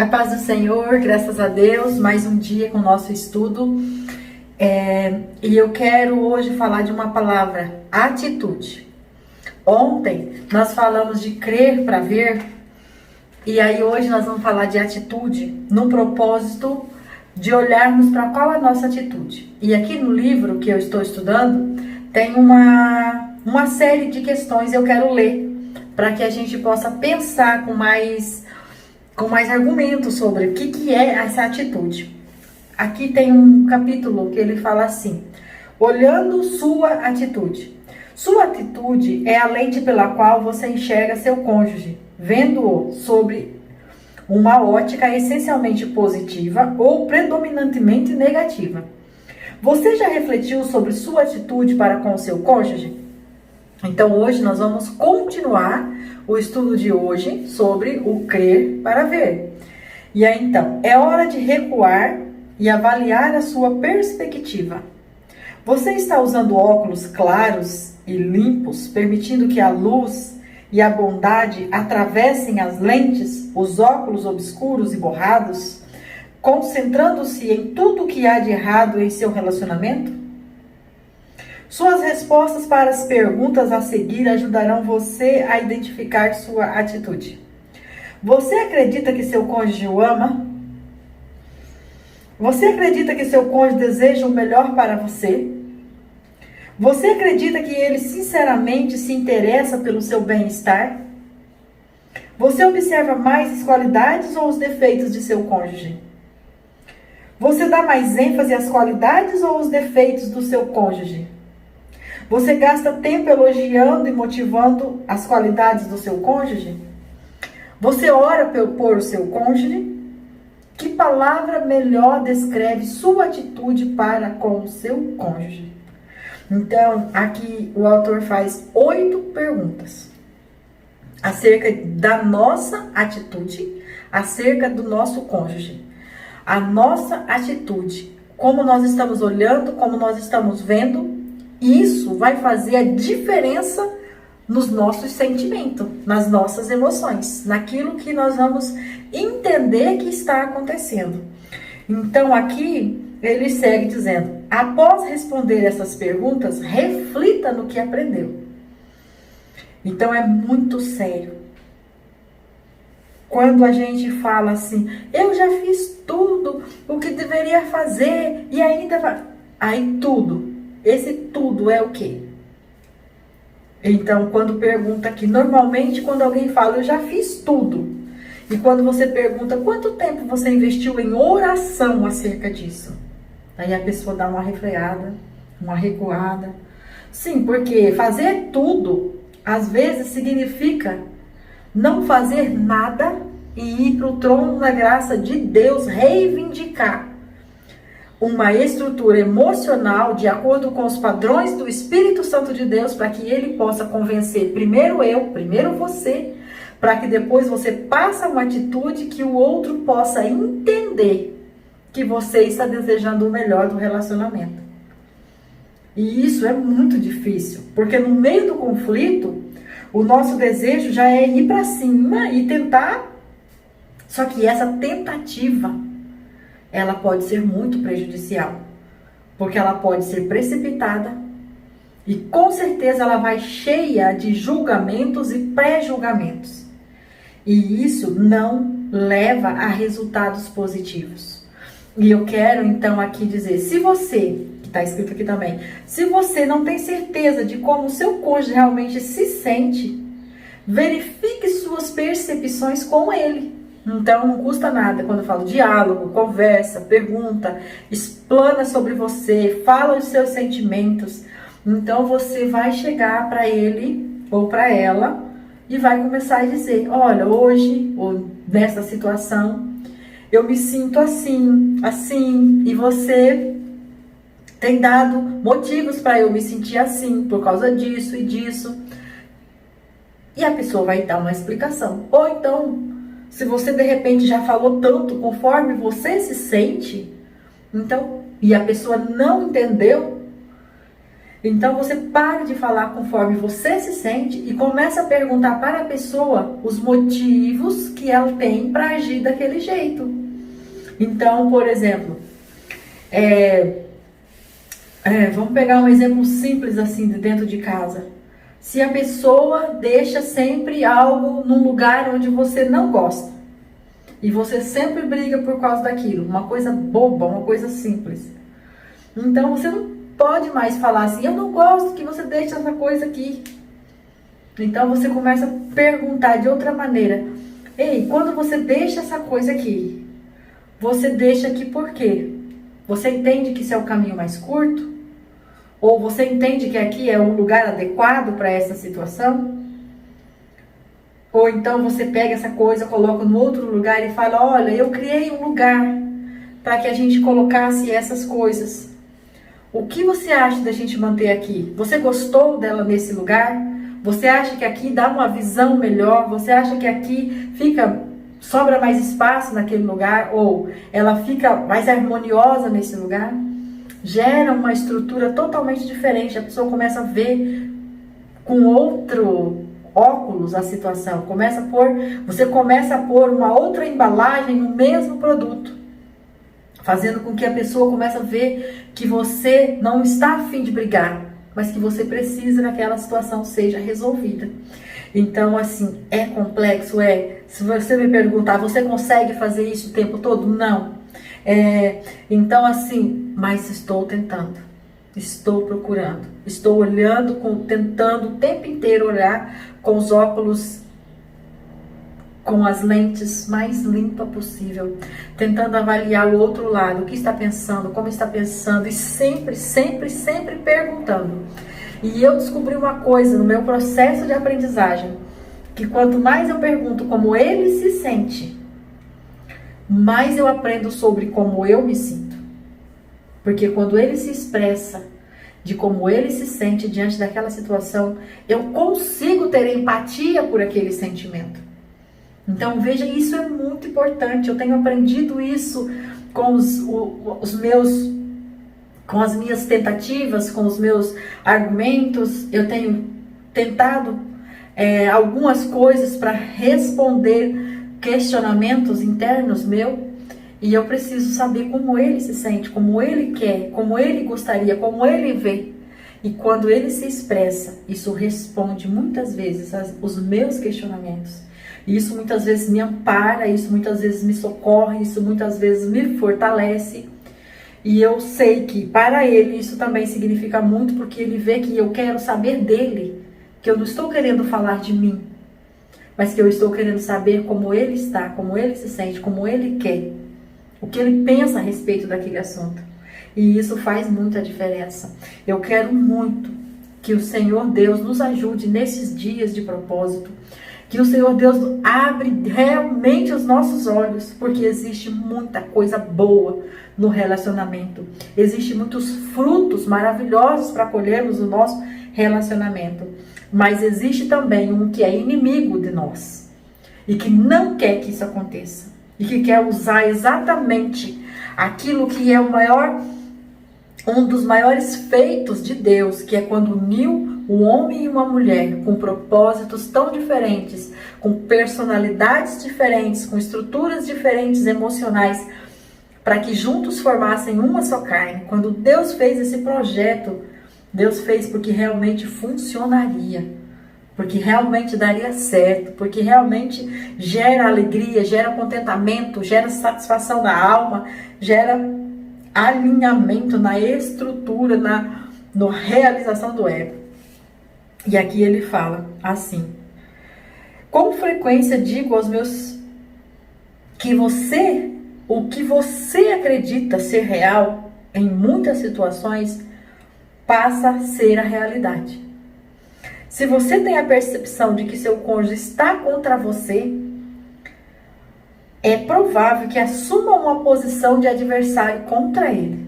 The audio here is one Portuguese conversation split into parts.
A paz do Senhor, graças a Deus, mais um dia com o nosso estudo. E eu quero hoje falar de uma palavra, atitude. Ontem nós falamos de crer para ver, e aí hoje nós vamos falar de atitude, num propósito de olharmos para qual é a nossa atitude. E aqui no livro que eu estou estudando, tem uma série de questões eu quero ler, para que a gente possa pensar com mais argumentos sobre o que é essa atitude. Aqui tem um capítulo que ele fala assim: olhando sua atitude. Sua atitude é a lente pela qual você enxerga seu cônjuge, vendo-o sobre uma ótica essencialmente positiva ou predominantemente negativa. Você já refletiu sobre sua atitude para com o seu cônjuge? Então hoje nós vamos continuar o estudo de hoje sobre o crer para ver. E aí então, é hora de recuar e avaliar a sua perspectiva. Você está usando óculos claros e limpos, permitindo que a luz e a bondade atravessem as lentes, os óculos obscuros e borrados, concentrando-se em tudo o que há de errado em seu relacionamento? Suas respostas para as perguntas a seguir ajudarão você a identificar sua atitude. Você acredita que seu cônjuge o ama? Você acredita que seu cônjuge deseja o melhor para você? Você acredita que ele sinceramente se interessa pelo seu bem-estar? Você observa mais as qualidades ou os defeitos de seu cônjuge? Você dá mais ênfase às qualidades ou aos defeitos do seu cônjuge? Você gasta tempo elogiando e motivando as qualidades do seu cônjuge? Você ora por o seu cônjuge? Que palavra melhor descreve sua atitude para com o seu cônjuge? Então, aqui o autor faz 8 perguntas acerca da nossa atitude, acerca do nosso cônjuge. A nossa atitude, como nós estamos olhando, como nós estamos vendo, isso vai fazer a diferença nos nossos sentimentos, nas nossas emoções, naquilo que nós vamos entender que está acontecendo. Então aqui ele segue dizendo: após responder essas perguntas, reflita no que aprendeu. Então é muito sério. Quando a gente fala assim, eu já fiz tudo o que deveria fazer e ainda vai. Aí tudo. Esse tudo é o quê? Então, quando pergunta aqui, normalmente quando alguém fala, eu já fiz tudo. E quando você pergunta, quanto tempo você investiu em oração acerca disso? Aí a pessoa dá uma refreada, uma recuada. Sim, porque fazer tudo, às vezes, significa não fazer nada e ir para o trono da graça de Deus, reivindicar uma estrutura emocional de acordo com os padrões do Espírito Santo de Deus, para que ele possa convencer primeiro eu, primeiro você, para que depois você passe uma atitude que o outro possa entender que você está desejando o melhor do relacionamento. E isso é muito difícil, porque no meio do conflito, o nosso desejo já é ir para cima e tentar, só que essa tentativa, ela pode ser muito prejudicial, porque ela pode ser precipitada e com certeza ela vai cheia de julgamentos e pré-julgamentos. E isso não leva a resultados positivos. E eu quero então aqui dizer, se você, que está escrito aqui também, se você não tem certeza de como o seu cônjuge realmente se sente, verifique suas percepções com ele. Então não custa nada quando eu falo diálogo, conversa, pergunta, explana sobre você, fala os seus sentimentos. Então você vai chegar para ele ou para ela e vai começar a dizer, olha, hoje, ou nessa situação, eu me sinto assim, assim, e você tem dado motivos para eu me sentir assim, por causa disso e disso. E a pessoa vai dar uma explicação. Ou então, se você de repente já falou tanto conforme você se sente, então, e a pessoa não entendeu, Então você para de falar conforme você se sente e começa a perguntar para a pessoa os motivos que ela tem para agir daquele jeito. Então, por exemplo, vamos pegar um exemplo simples assim de dentro de casa. Se a pessoa deixa sempre algo num lugar onde você não gosta e você sempre briga por causa daquilo, uma coisa boba, uma coisa simples. Então você não pode mais falar assim, eu não gosto que você deixe essa coisa aqui. Então você começa a perguntar de outra maneira. Ei, quando você deixa essa coisa aqui, você deixa aqui por quê? Você entende que isso é o caminho mais curto? Ou você entende que aqui é um lugar adequado para essa situação? Ou então você pega essa coisa, coloca no outro lugar e fala, olha, eu criei um lugar para que a gente colocasse essas coisas. O que você acha da gente manter aqui? Você gostou dela nesse lugar? Você acha que aqui dá uma visão melhor? Você acha que aqui sobra mais espaço naquele lugar? Ou ela fica mais harmoniosa nesse lugar? Gera uma estrutura totalmente diferente. A pessoa começa a ver com outro óculos a situação. Você começa a pôr uma outra embalagem no mesmo produto, fazendo com que a pessoa comece a ver que você não está a fim de brigar, mas que você precisa que aquela situação seja resolvida. Então, assim, é complexo, Se você me perguntar, você consegue fazer isso o tempo todo? Não. Então, assim, mas estou tentando, estou procurando, estou olhando, tentando o tempo inteiro olhar com os óculos, com as lentes mais limpa possível, tentando avaliar o outro lado, o que está pensando, como está pensando, e sempre, sempre, sempre perguntando. E eu descobri uma coisa no meu processo de aprendizagem, que quanto mais eu pergunto como ele se sente, mais eu aprendo sobre como eu me sinto. Porque quando ele se expressa de como ele se sente diante daquela situação, eu consigo ter empatia por aquele sentimento. Então veja, isso é muito importante. Eu tenho aprendido isso com com as minhas tentativas, com os meus argumentos. Eu tenho tentado algumas coisas para responder questionamentos internos meus, e eu preciso saber como ele se sente, como ele quer, como ele gostaria, como ele vê. E quando ele se expressa, isso responde muitas vezes os meus questionamentos. E isso muitas vezes me ampara, isso muitas vezes me socorre, isso muitas vezes me fortalece. E eu sei que para ele isso também significa muito, porque ele vê que eu quero saber dele, que eu não estou querendo falar de mim, mas que eu estou querendo saber como ele está, como ele se sente, como ele quer, o que ele pensa a respeito daquele assunto. E isso faz muita diferença. Eu quero muito que o Senhor Deus nos ajude nesses dias de propósito, que o Senhor Deus abre realmente os nossos olhos, porque existe muita coisa boa no relacionamento. Existem muitos frutos maravilhosos para colhermos no nosso relacionamento. Mas existe também um que é inimigo de nós e que não quer que isso aconteça, e que quer usar exatamente aquilo que é um dos maiores feitos de Deus, que é quando uniu um homem e uma mulher com propósitos tão diferentes, com personalidades diferentes, com estruturas diferentes emocionais, para que juntos formassem uma só carne. Quando Deus fez esse projeto, Deus fez porque realmente funcionaria, porque realmente daria certo, porque realmente gera alegria, gera contentamento, gera satisfação da alma, gera alinhamento na estrutura, na realização do ego. E aqui ele fala assim: com frequência digo aos meus que o que você acredita ser real em muitas situações passa a ser a realidade. Se você tem a percepção de que seu cônjuge está contra você, é provável que assuma uma posição de adversário contra ele.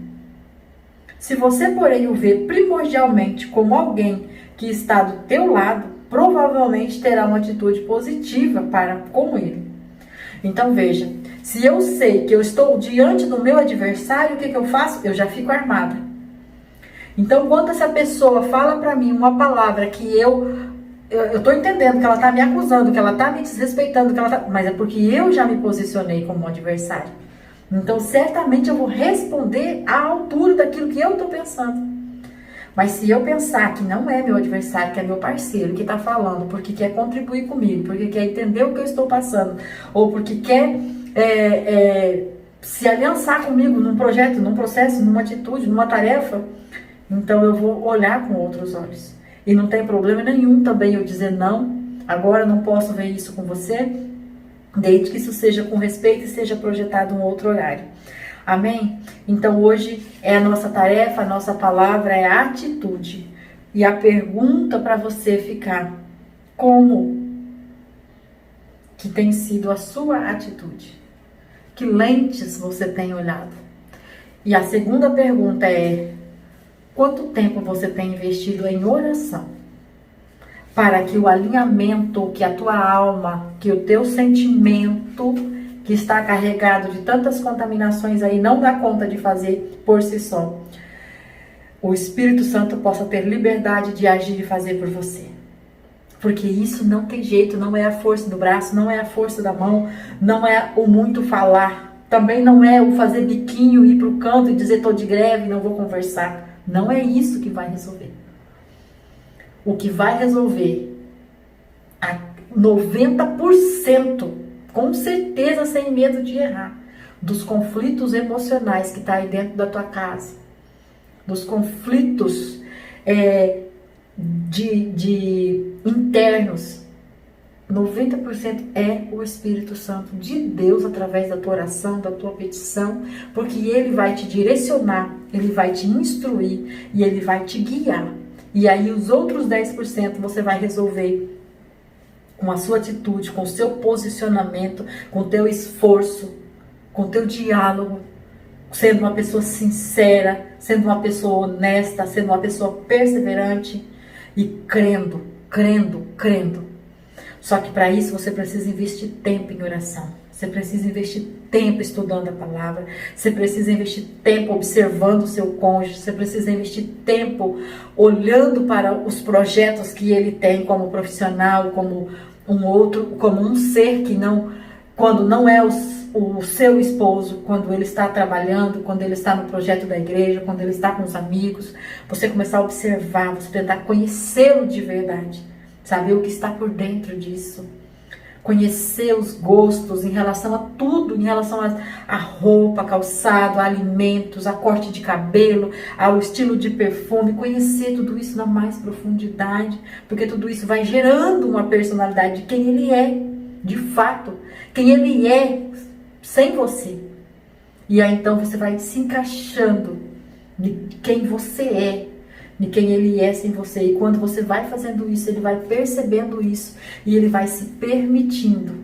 Se você, porém, o vê primordialmente como alguém que está do teu lado, provavelmente terá uma atitude positiva para com ele. Então veja, se eu sei que eu estou diante do meu adversário, o que eu faço? Eu já fico armada. Então, quando essa pessoa fala para mim uma palavra que eu tô entendendo que ela tá me acusando, que ela tá me desrespeitando, mas é porque eu já me posicionei como um adversário. Então, certamente eu vou responder à altura daquilo que eu tô pensando. Mas se eu pensar que não é meu adversário, que é meu parceiro, que tá falando porque quer contribuir comigo, porque quer entender o que eu estou passando, ou porque quer se aliançar comigo num projeto, num processo, numa atitude, numa tarefa, então eu vou olhar com outros olhos. E não tem problema nenhum também eu dizer não, agora não posso ver isso com você, desde que isso seja com respeito e seja projetado um outro horário. Amém? Então hoje é a nossa tarefa, a nossa palavra é atitude. E a pergunta para você ficar: como que tem sido a sua atitude? Que lentes você tem olhado? E a segunda pergunta é: quanto tempo você tem investido em oração? Para que o alinhamento, que a tua alma, que o teu sentimento, que está carregado de tantas contaminações aí, não dá conta de fazer por si só, o Espírito Santo possa ter liberdade de agir e fazer por você. Porque isso não tem jeito, não é a força do braço, não é a força da mão, não é o muito falar, também não é o fazer biquinho, ir pro canto e dizer tô de greve, não vou conversar. Não é isso que vai resolver. O que vai resolver, 90%, com certeza, sem medo de errar, dos conflitos emocionais que está aí dentro da tua casa, dos conflitos internos, 90% é o Espírito Santo de Deus através da tua oração, da tua petição, porque Ele vai te direcionar, Ele vai te instruir e Ele vai te guiar. E aí os outros 10% você vai resolver com a sua atitude, com o seu posicionamento, com o teu esforço, com o teu diálogo, sendo uma pessoa sincera, sendo uma pessoa honesta, sendo uma pessoa perseverante e crendo. Só que para isso você precisa investir tempo em oração. Você precisa investir tempo estudando a palavra. Você precisa investir tempo observando o seu cônjuge. Você precisa investir tempo olhando para os projetos que ele tem como profissional, como um outro, como um ser que não, quando não é o seu esposo, quando ele está trabalhando, quando ele está no projeto da igreja, quando ele está com os amigos, você começar a observar, você tentar conhecê-lo de verdade, saber o que está por dentro disso, conhecer os gostos em relação a tudo, em relação a roupa, calçado, a alimentos, a corte de cabelo, ao estilo de perfume, conhecer tudo isso na mais profundidade, porque tudo isso vai gerando uma personalidade de quem ele é, de fato, quem ele é sem você. E aí então você vai se encaixando de quem você é, de quem ele é sem você. E quando você vai fazendo isso, ele vai percebendo isso e ele vai se permitindo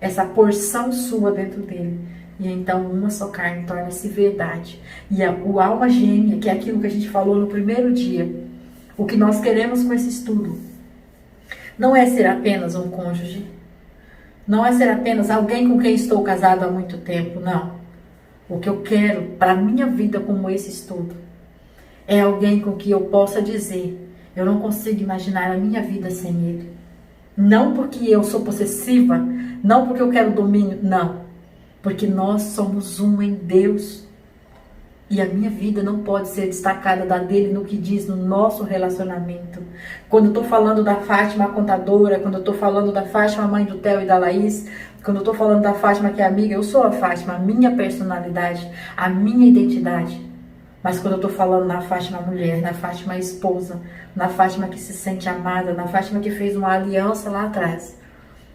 essa porção sua dentro dele. E então uma só carne torna-se verdade. E o alma gêmea, que é aquilo que a gente falou no primeiro dia, o que nós queremos com esse estudo, não é ser apenas um cônjuge, não é ser apenas alguém com quem estou casado há muito tempo, não. O que eu quero para a minha vida como esse estudo é alguém com que eu possa dizer: eu não consigo imaginar a minha vida sem ele. Não porque eu sou possessiva, não porque eu quero domínio, não. Porque nós somos um em Deus. E a minha vida não pode ser destacada da dele no que diz no nosso relacionamento. Quando eu estou falando da Fátima, a contadora, quando eu estou falando da Fátima, a mãe do Theo e da Laís, quando eu estou falando da Fátima, que é amiga, eu sou a Fátima, a minha personalidade, a minha identidade. Mas quando eu estou falando na Fátima mulher, na Fátima esposa, na Fátima que se sente amada, na Fátima que fez uma aliança lá atrás,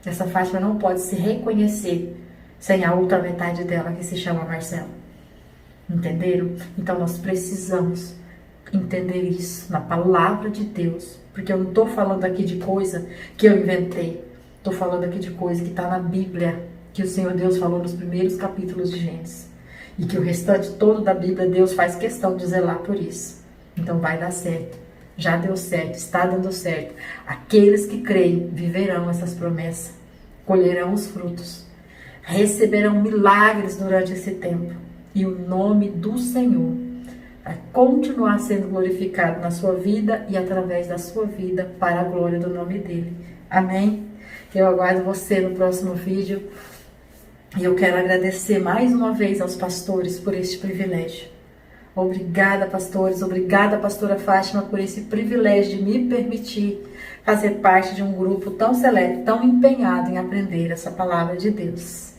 essa Fátima não pode se reconhecer sem a outra metade dela, que se chama Marcelo. Entenderam? Então nós precisamos entender isso na palavra de Deus, porque eu não estou falando aqui de coisa que eu inventei, estou falando aqui de coisa que está na Bíblia, que o Senhor Deus falou nos primeiros capítulos de Gênesis, e que o restante todo da Bíblia Deus faz questão de zelar por isso. Então vai dar certo, já deu certo, está dando certo. Aqueles que creem viverão essas promessas, colherão os frutos, receberão milagres durante esse tempo. E o nome do Senhor a continuar sendo glorificado na sua vida e através da sua vida para a glória do nome dele. Amém? Eu aguardo você no próximo vídeo e eu quero agradecer mais uma vez aos pastores por este privilégio. Obrigada, pastores, obrigada, pastora Fátima, por esse privilégio de me permitir fazer parte de um grupo tão seleto, tão empenhado em aprender essa palavra de Deus.